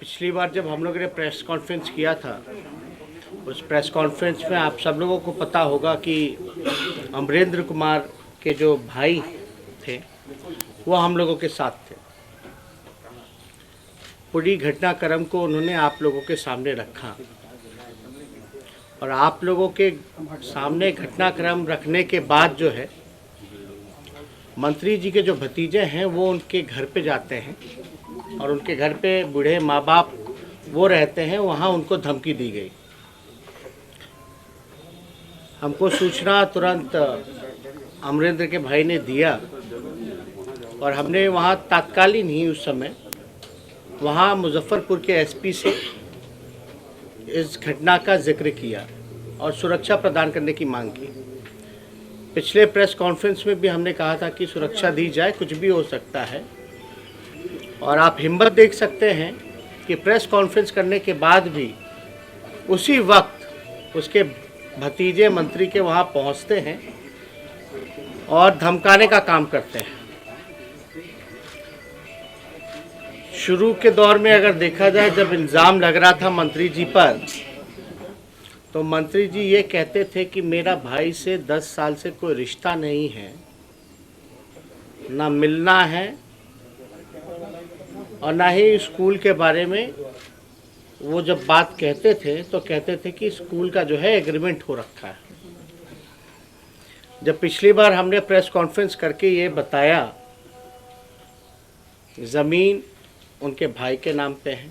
पिछली बार जब हम लोगों ने प्रेस कॉन्फ्रेंस किया था, उस प्रेस कॉन्फ्रेंस में आप सब लोगों को पता होगा कि अमरेंद्र कुमार के जो भाई थे वो हम लोगों के साथ थे। पूरी घटनाक्रम को उन्होंने आप लोगों के सामने रखा और आप लोगों के सामने घटनाक्रम रखने के बाद जो है मंत्री जी के जो भतीजे हैं वो उनके घर पे जाते हैं और उनके घर पे बूढ़े माँ बाप वो रहते हैं, वहाँ उनको धमकी दी गई। हमको सूचना तुरंत अमरेंद्र के भाई ने दिया और हमने वहाँ तात्कालीन ही उस समय वहाँ मुजफ्फरपुर के एसपी से इस घटना का जिक्र किया और सुरक्षा प्रदान करने की मांग की। पिछले प्रेस कॉन्फ्रेंस में भी हमने कहा था कि सुरक्षा दी जाए, कुछ भी हो सकता है। और आप हिम्मत देख सकते हैं कि प्रेस कॉन्फ्रेंस करने के बाद भी उसी वक्त उसके भतीजे मंत्री के वहाँ पहुँचते हैं और धमकाने का काम करते हैं। शुरू के दौर में अगर देखा जाए, जब इल्ज़ाम लग रहा था मंत्री जी पर, तो मंत्री जी ये कहते थे कि मेरा भाई से 10 साल से कोई रिश्ता नहीं है, ना मिलना है और ना ही स्कूल के बारे में। वो जब बात कहते थे तो कहते थे कि स्कूल का जो है एग्रीमेंट हो रखा है। जब पिछली बार हमने प्रेस कॉन्फ्रेंस करके ये बताया, ज़मीन उनके भाई के नाम पे है,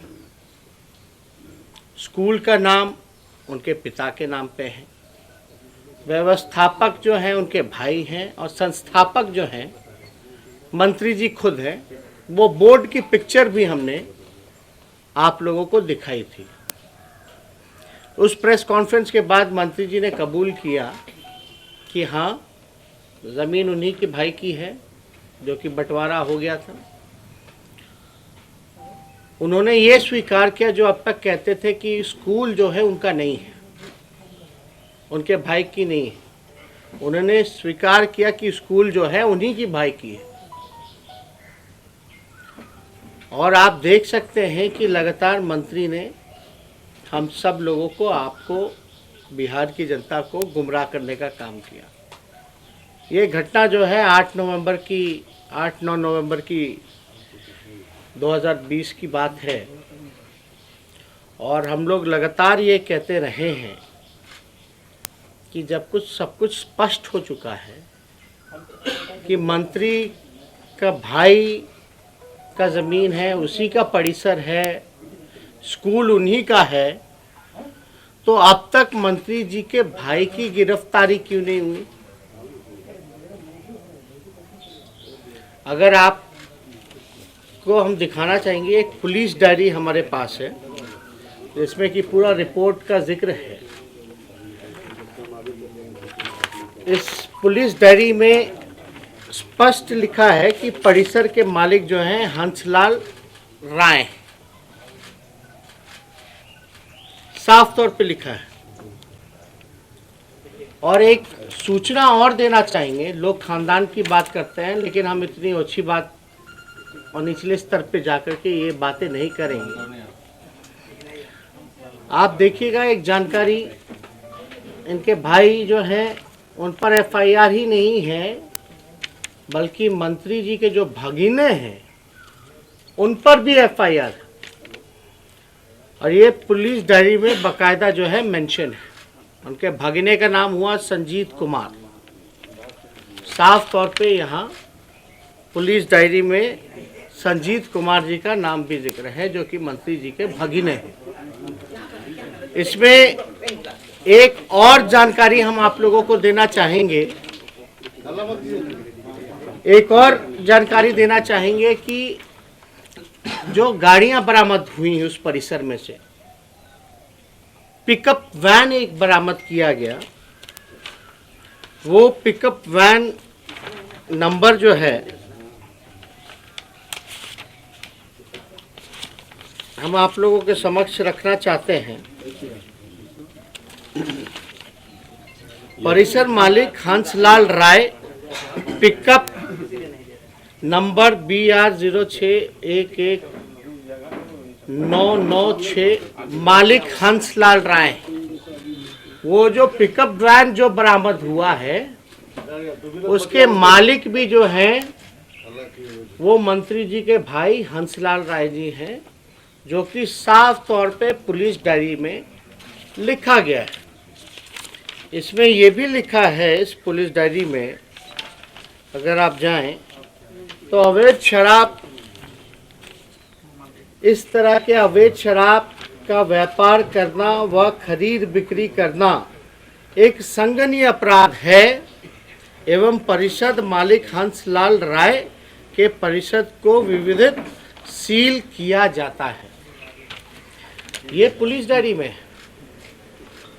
स्कूल का नाम उनके पिता के नाम पे है, व्यवस्थापक जो हैं उनके भाई हैं और संस्थापक जो हैं मंत्री जी खुद हैं। वो बोर्ड की पिक्चर भी हमने आप लोगों को दिखाई थी। उस प्रेस कॉन्फ्रेंस के बाद मंत्री जी ने कबूल किया कि हाँ, ज़मीन उन्हीं के भाई की है जो कि बंटवारा हो गया था। उन्होंने ये स्वीकार किया, जो अब तक कहते थे कि स्कूल जो है उनका नहीं है, उनके भाई की नहीं है। उन्होंने स्वीकार किया कि स्कूल जो है उन्हीं की भाई की है। और आप देख सकते हैं कि लगातार मंत्री ने हम सब लोगों को, आपको, बिहार की जनता को गुमराह करने का काम किया। ये घटना जो है 8-9 नवंबर की 2020 की बात है और हम लोग लगातार ये कहते रहे हैं कि जब सब कुछ स्पष्ट हो चुका है कि मंत्री का भाई का ज़मीन है, उसी का परिसर है, स्कूल उन्हीं का है, तो अब तक मंत्री जी के भाई की गिरफ्तारी क्यों नहीं हुई? अगर आप को हम दिखाना चाहेंगे, एक पुलिस डायरी हमारे पास है जिसमें कि पूरा रिपोर्ट का जिक्र है। इस पुलिस डायरी में स्पष्ट लिखा है कि परिसर के मालिक जो हैं हंसलाल राय, साफ तौर पे लिखा है। और एक सूचना और देना चाहेंगे, लोग खानदान की बात करते हैं लेकिन हम इतनी अच्छी बात और निचले स्तर पे जाकर के ये बातें नहीं करेंगे। आप देखिएगा, एक जानकारी, इनके भाई जो हैं उन पर एफआईआर ही नहीं है, बल्कि मंत्री जी के जो भगिने हैं उन पर भी एफआईआर है। और ये पुलिस डायरी में बाकायदा जो है मेंशन है। उनके भगिने का नाम हुआ संजीत कुमार। साफ तौर पे यहाँ पुलिस डायरी में संजीत कुमार जी का नाम भी जिक्र है, जो कि मंत्री जी के भगिने हैं। इसमें एक और जानकारी हम आप लोगों को देना चाहेंगे, कि जो गाड़ियां बरामद हुई उस परिसर में से पिकअप वैन एक बरामद किया गया। वो पिकअप वैन नंबर जो है हम आप लोगों के समक्ष रखना चाहते हैं। परिसर मालिक हंसलाल राय, पिकअप नंबर BR 0611 996 मालिक हंसलाल राय, वो जो पिकअप वैन जो बरामद हुआ है उसके मालिक भी जो हैं वो मंत्री जी के भाई हंसलाल राय जी हैं, जो कि साफ तौर पे पुलिस डायरी में लिखा गया है। इसमें ये भी लिखा है इस पुलिस डायरी में, अगर आप जाएं तो अवैध शराब, इस तरह के अवैध शराब का व्यापार करना व खरीद बिक्री करना एक संज्ञेय अपराध है एवं परिषद मालिक हंसलाल राय के परिषद को विविधित सील किया जाता है। ये पुलिस डायरी में है,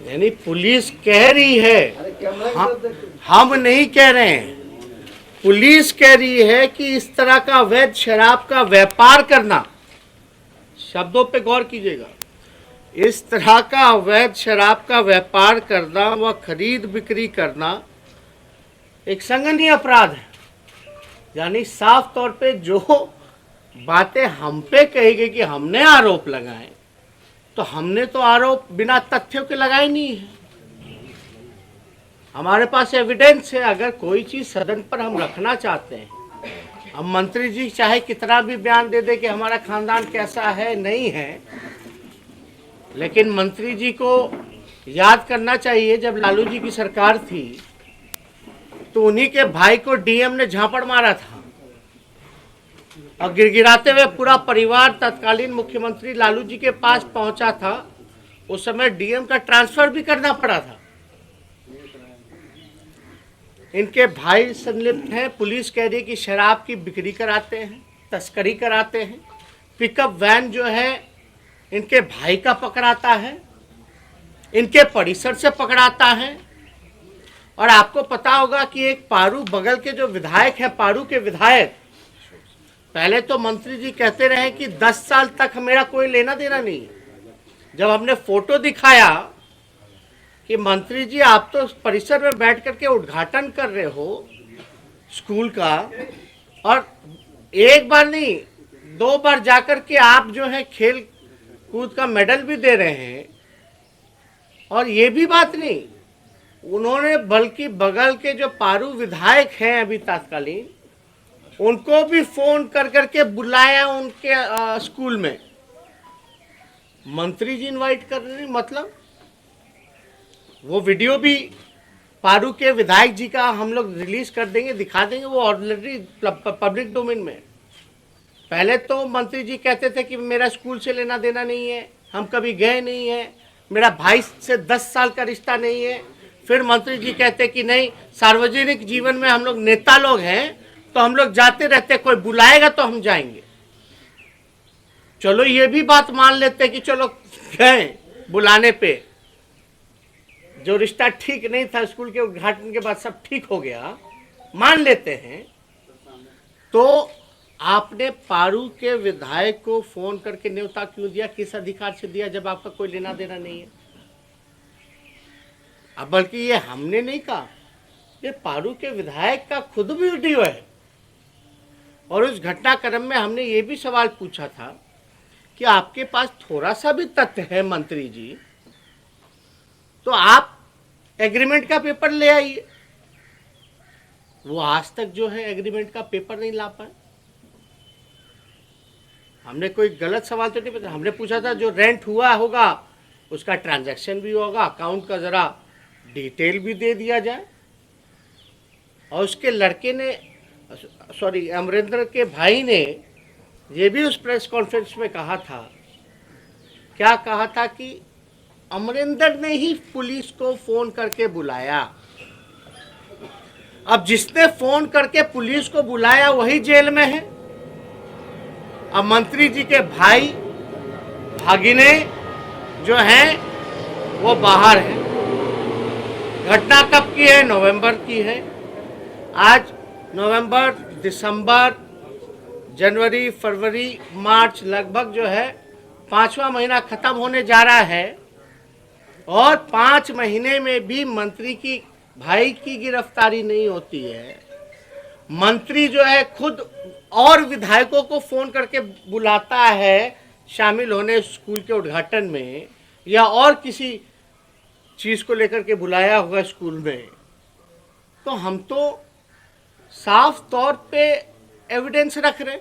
यानी पुलिस कह रही है, हम नहीं कह रहे हैं। पुलिस कह रही है कि इस तरह का अवैध शराब का व्यापार करना, शब्दों पे गौर कीजिएगा, इस तरह का अवैध शराब का व्यापार करना व खरीद बिक्री करना एक संज्ञेय अपराध है। यानी साफ तौर पे जो बातें हम पे कही गई कि हमने आरोप लगाए, तो हमने तो आरोप बिना तथ्यों के लगाए नहीं है। हमारे पास एविडेंस है। अगर कोई चीज सदन पर हम रखना चाहते हैं, हम मंत्री जी चाहे कितना भी बयान दे दे कि हमारा खानदान कैसा है, नहीं है, लेकिन मंत्री जी को याद करना चाहिए जब लालू जी की सरकार थी तो उन्हीं के भाई को डीएम ने झापड़ मारा था और गिड़गिड़ाते हुए पूरा परिवार तत्कालीन मुख्यमंत्री लालू जी के पास पहुंचा था। उस समय डीएम का ट्रांसफर भी करना पड़ा था। इनके भाई संलिप्त हैं। पुलिस कह रही है कि शराब की बिक्री कराते हैं, तस्करी कराते हैं। पिकअप वैन जो है इनके भाई का पकड़ाता है, इनके परिसर से पकड़ाता है। और आपको पता होगा कि एक पारू बगल के जो विधायक हैं, पारू के विधायक, पहले तो मंत्री जी कहते रहे कि 10 साल तक मेरा कोई लेना देना नहीं। जब हमने फोटो दिखाया कि मंत्री जी आप तो परिसर में बैठ करके उद्घाटन कर रहे हो स्कूल का, और एक बार नहीं 2 बार जाकर के आप जो है खेल कूद का मेडल भी दे रहे हैं, और ये भी बात नहीं, उन्होंने बल्कि बगल के जो पारू विधायक हैं अभी तत्कालीन, उनको भी फोन कर करके बुलाया उनके स्कूल में। मंत्री जी इनवाइट कर रहे हैं, मतलब वो वीडियो भी पारू के विधायक जी का हम लोग रिलीज कर देंगे, दिखा देंगे, वो ऑलरेडी पब्लिक डोमेन में। पहले तो मंत्री जी कहते थे कि मेरा स्कूल से लेना देना नहीं है, हम कभी गए नहीं है, मेरा भाई से 10 साल का रिश्ता नहीं है। फिर मंत्री जी कहते कि नहीं, सार्वजनिक जीवन में हम लोग नेता लोग हैं तो हम लोग जाते रहते, कोई बुलाएगा तो हम जाएंगे। चलो ये भी बात मान लेते कि चलो गए बुलाने पे, जो रिश्ता ठीक नहीं था स्कूल के उद्घाटन के बाद सब ठीक हो गया, मान लेते हैं। तो आपने पारू के विधायक को फोन करके न्योता क्यों दिया, किस अधिकार से दिया, जब आपका कोई लेना देना नहीं है? अब बल्कि ये हमने नहीं कहा, ये पारू के विधायक का खुद भी वीडियो है। और उस घटनाक्रम में हमने ये भी सवाल पूछा था कि आपके पास थोड़ा सा भी तथ्य है मंत्री जी, तो आप एग्रीमेंट का पेपर ले आइए। वो आज तक जो है एग्रीमेंट का पेपर नहीं ला पाए। हमने कोई गलत सवाल तो नहीं पूछा, हमने पूछा था जो रेंट हुआ होगा उसका ट्रांजैक्शन भी होगा, अकाउंट का जरा डिटेल भी दे दिया जाए। और उसके लड़के ने, सॉरी अमरिंदर के भाई ने ये भी उस प्रेस कॉन्फ्रेंस में कहा था, क्या कहा था कि अमरिंदर ने ही पुलिस को फोन करके बुलाया। अब जिसने फोन करके पुलिस को बुलाया वही जेल में है। अब मंत्री जी के भाई भागिने जो हैं वो बाहर हैं। घटना कब की है? नवंबर की है। आज नवंबर, दिसंबर, जनवरी, फरवरी, मार्च, लगभग जो है 5वां महीना खत्म होने जा रहा है, और 5 महीने में भी मंत्री की भाई की गिरफ्तारी नहीं होती है। मंत्री जो है खुद और विधायकों को फोन करके बुलाता है शामिल होने स्कूल के उद्घाटन में या और किसी चीज़ को लेकर के बुलाया होगा स्कूल में, तो हम तो साफ तौर पे एविडेंस रख रहे।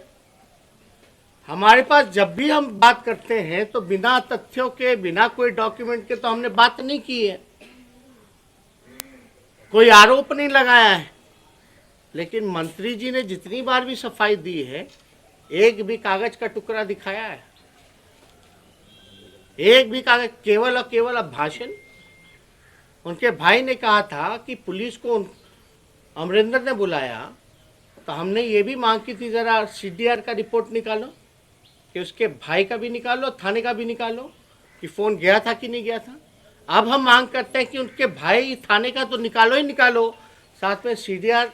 हमारे पास जब भी हम बात करते हैं तो बिना तथ्यों के, बिना कोई डॉक्यूमेंट के तो हमने बात नहीं की है, कोई आरोप नहीं लगाया है। लेकिन मंत्री जी ने जितनी बार भी सफाई दी है, एक भी कागज का टुकड़ा दिखाया है? एक भी कागज, केवल और केवल अब भाषण। उनके भाई ने कहा था कि पुलिस को अमरिंदर ने बुलाया, तो हमने ये भी मांग की थी ज़रा CDR का रिपोर्ट निकालो, कि उसके भाई का भी निकालो, थाने का भी निकालो कि फ़ोन गया था कि नहीं गया था। अब हम मांग करते हैं कि उनके भाई थाने का तो निकालो ही निकालो, साथ में CDR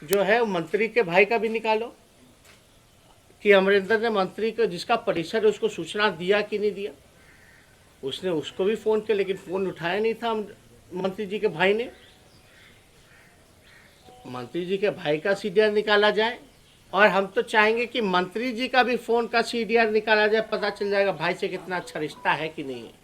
जो है मंत्री के भाई का भी निकालो कि अमरिंदर ने मंत्री को, जिसका परिसर है, उसको सूचना दिया कि नहीं दिया। उसने उसको भी फ़ोन किया, लेकिन फ़ोन उठाया नहीं था मंत्री जी के भाई ने। मंत्री जी के भाई का CDR निकाला जाए, और हम तो चाहेंगे कि मंत्री जी का भी फ़ोन का CDR निकाला जाए, पता चल जाएगा भाई से कितना अच्छा रिश्ता है कि नहीं है।